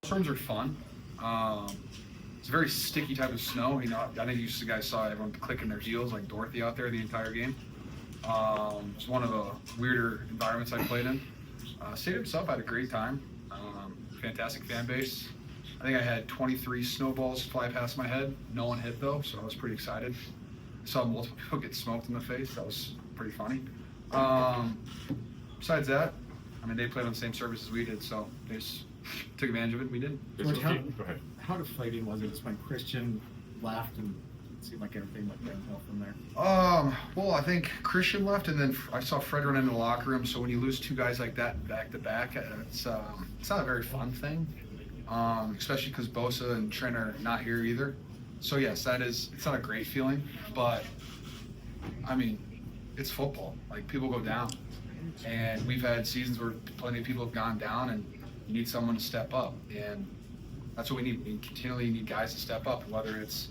Storms are fun. It's a very sticky type of snow. I think you guys saw everyone clicking their heels like Dorothy out there the entire game. It's one of the weirder environments I played in. Stadium itself had a great time. Fantastic fan base. I think I had 23 snowballs fly past my head. No one hit though, so I was pretty excited. Saw multiple people get smoked in the face. That was pretty funny. Besides that, I mean, they played on the same service as we did, so they just took advantage of it. We did. George, Go ahead. how deflating was it just when Christian left and it seemed like everything went downhill from there? Well, I think Christian left, and then I saw Fred run into the locker room. So when you lose two guys like that back to back, it's not a very fun thing, especially because Bosa and Trent are not here either. So yes, it's not a great feeling, but I mean, it's football. Like people go down, and we've had seasons where plenty of people have gone down, and you need someone to step up, and that's what we need. We continually need guys to step up, whether it's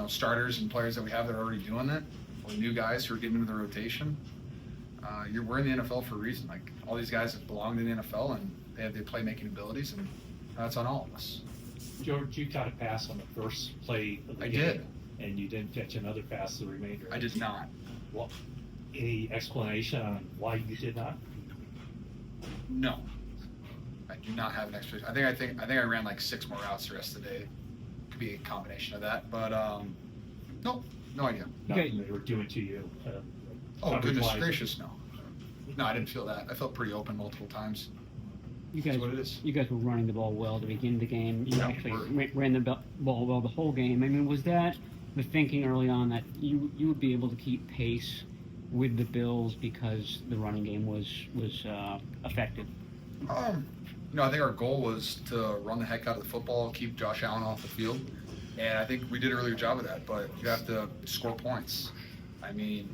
starters and players that we have that are already doing that, or new guys who are getting into the rotation. We're in the NFL for a reason. Like all these guys have belonged in the NFL, and they have the playmaking abilities, and that's on all of us. George, you caught a pass on the first play of the I game. did. And you didn't catch another pass the remainder. I did not. Well, any explanation on why you did not? No, I do not have an explanation. I think I ran like 6 more routes the rest of the day. Could be a combination of that, but no idea. Nothing they were doing to you. Oh goodness coverage-wise. gracious, no. No, I didn't feel that. I felt pretty open multiple times. You That's guys, what it is. you guys were running the ball well to begin the game. You Yeah, actually we're- ran the ball well the whole game. I mean, was that the thinking early on that you would be able to keep pace with the Bills because the running game was effective? I think our goal was to run the heck out of the football, keep Josh Allen off the field, and I think we did a really good job of that. But you have to score points. I mean,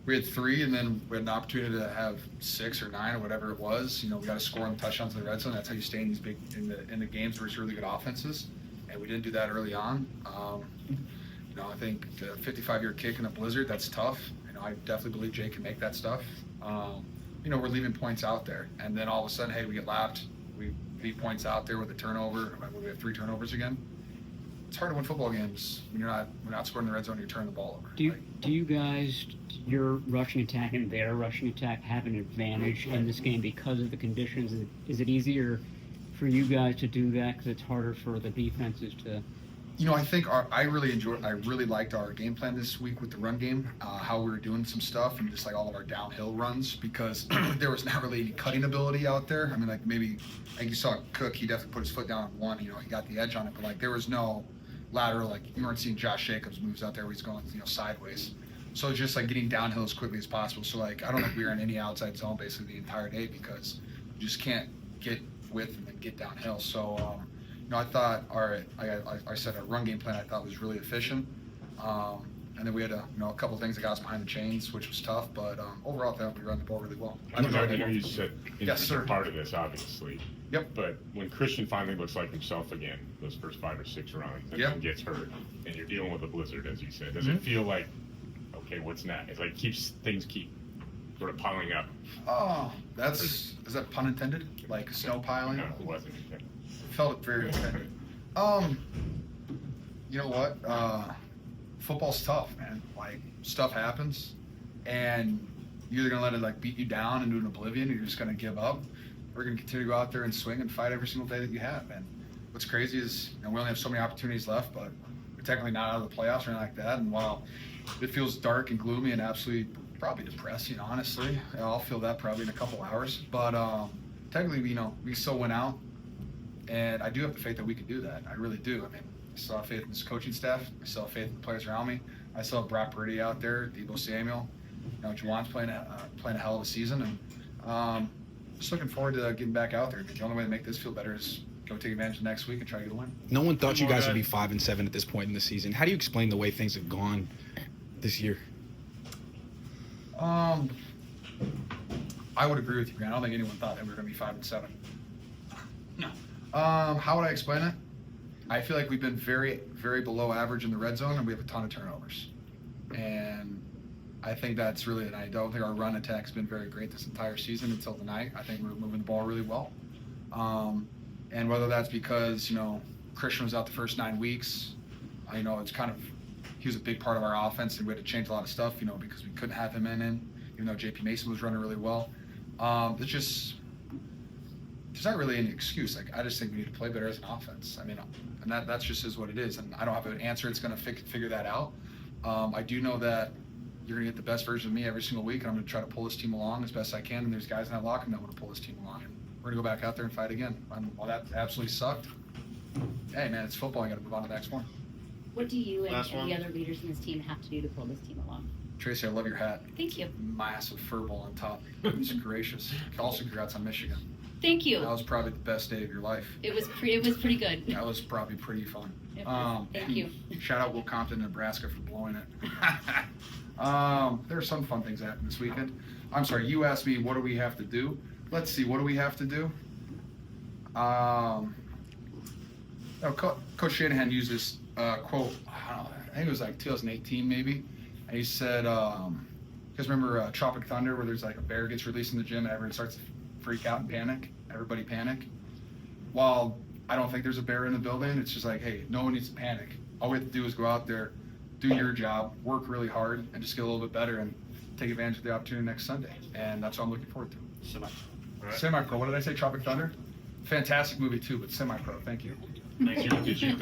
we had 3, and then we had an opportunity to have 6 or 9 or whatever it was. We got to score on the touchdowns in the red zone. That's how you stay in these big in the games where it's really good offenses, and we didn't do that early on. I think the 55-yard kick in a blizzard, that's tough. I definitely believe Jay can make that stuff. We're leaving points out there, and then all of a sudden, hey, we get lapped. We leave points out there with a turnover. We have 3 turnovers again. It's hard to win football games when we're not scoring in the red zone. You turn the ball over. Do you guys, your rushing attack and their rushing attack, have an advantage in this game because of the conditions? Is it easier for you guys to do that because it's harder for the defenses to? I think I really liked our game plan this week with the run game, how we were doing some stuff and just like all of our downhill runs because there was not really any cutting ability out there. I mean, like you saw Cook, he definitely put his foot down on one, he got the edge on it, but like there was no lateral, like you weren't seeing Josh Jacobs moves out there where he's going, sideways. So it's just like getting downhill as quickly as possible. So like, I don't think we were in any outside zone basically the entire day because you just can't get width and then get downhill. So, I thought I said our run game plan I thought was really efficient, and then we had a couple things that got us behind the chains, which was tough. But overall, I thought we ran the ball really well. I know you said Yes, sir. part of this, obviously. Yep. But when Christian finally looks like himself again, those first 5 or 6 runs, and Yep. then gets hurt, and you're dealing with a blizzard, as you said, does it feel like, okay, what's next? It's like things keep sort of piling up. Oh, is that pun intended? Like snow piling? No, it wasn't. Felt it very intended. You know what? Football's tough, man. Like stuff happens, and you're either gonna let it like beat you down into an oblivion, or you're just gonna give up. We're gonna continue to go out there and swing and fight every single day that you have. And what's crazy is, we only have so many opportunities left, but we're technically not out of the playoffs or anything like that. And while it feels dark and gloomy and absolutely probably depressing, honestly, I'll feel that probably in a couple hours. But technically, we still went out. And I do have the faith that we can do that. I really do. I mean, I still have faith in this coaching staff. I still have faith in the players around me. I still have Brock Purdy out there, Deebo Samuel. Juwan's playing a hell of a season, and just looking forward to getting back out there. The only way to make this feel better is go take advantage of next week and try to get a win. No one thought you guys would be 5-7 at this point in the season. How do you explain the way things have gone this year? I would agree with you, Grant. I don't think anyone thought that we were going to be 5-7. No. How would I explain it? I feel like we've been very, very below average in the red zone, and we have a ton of turnovers. And I think that's really, and I don't think our run attack's been very great this entire season until tonight. I think we're moving the ball really well. And whether that's because, Christian was out the first 9 weeks, it's kind of, he was a big part of our offense, and we had to change a lot of stuff, because we couldn't have him in, even though JP Mason was running really well. There's not really any excuse. Like, I just think we need to play better as an offense. And that's just is what it is. And I don't have an answer. It's going to figure that out. I do know that you're going to get the best version of me every single week, and I'm going to try to pull this team along as best I can. And there's guys in that locker room that want to pull this team along. And we're going to go back out there and fight again. And while that absolutely sucked, hey, man, it's football. You got to move on to the next one. What do you and Last one. the other leaders in this team have to do to pull this team along? Tracy, I love your hat. Thank you. Massive fur ball on top. It's gracious. Also, congrats on Michigan. Thank That you. was probably the best day of your life. It was pretty good. That was probably pretty fun. It was. Thank you. Shout out Will Compton, Nebraska for blowing it. There are some fun things that happened this weekend. I'm sorry, you asked me what do we have to do? Let's see, what do we have to do? Coach Shanahan used this quote, I think it was like 2018 maybe, and he said, you guys remember Tropic Thunder where there's like a bear gets released in the gym and everyone starts to freak out and panic? Everybody panic? Well, I don't think there's a bear in the building. It's just like, hey, no one needs to panic. All we have to do is go out there, do your job, work really hard, and just get a little bit better and take advantage of the opportunity next Sunday. And that's what I'm looking forward to. All right. Semi-pro. What did I say? Tropic Thunder? Fantastic movie too, but semi-pro. Thank you. Did you